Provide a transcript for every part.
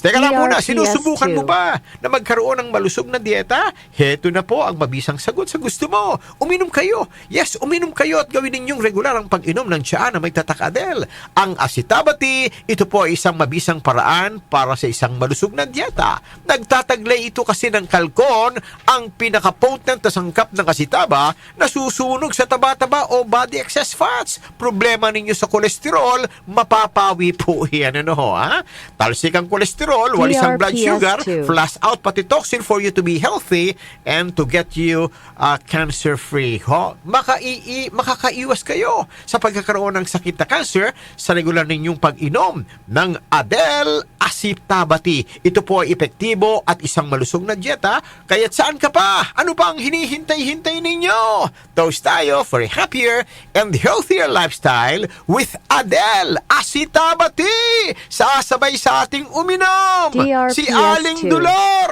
Teka lang muna, DRPS2. sinusubukan mo ba na magkaroon ng malusog na dieta? Heto na po ang mabisang sagot sa gusto mo. Uminom kayo. Yes, uminom kayo at gawin ninyong regular ang pag-inom ng tsaa na may tatak Adel. Ang Acetabity, ito po ay isang mabisang paraan para sa isang malusog na dieta. Nagtataglay ito kasi ng kalkon, ang pinaka-potent na sangkap ng asitaba na susunog sa taba-taba o body excess fats. Problema ninyo sa kolesterol, mapapawi po yan. Ano ho, ha? Talsik ang kolesterol, walis ang blood sugar, DRPS2. flush out pati toxin for you to be healthy and to get you cancer-free. Ho? Makakaiwas kayo sa pagkakaroon ng sakit na cancer sa regular ninyong pag-inom ng Adel Acetabity. Ito po ay epektibo at isang malusog na dieta, kaya't saan ka pa? Ano pa ang hinihintay-hintay ninyo? Toast tayo for a happier and healthier lifestyle with Adel Acetabity! Sasabay sa ating uminom! Si DRPS2. Aling Dulor!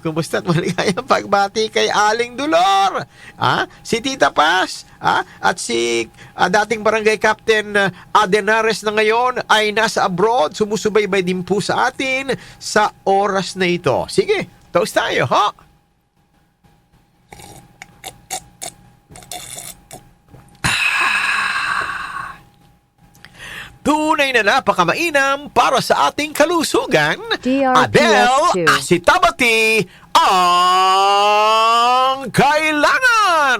Kumusta at maligayang pagbati kay Aling Dulor? Si Tita Paz? At si dating barangay Captain Adenares na ngayon ay nasa abroad, sumusubaybay din po sa atin sa oras na ito. Sige, toast tayo, ha? Tunay na napakamainam para sa ating kalusugan. DRPS2. Adel Acetabity ang kailangan!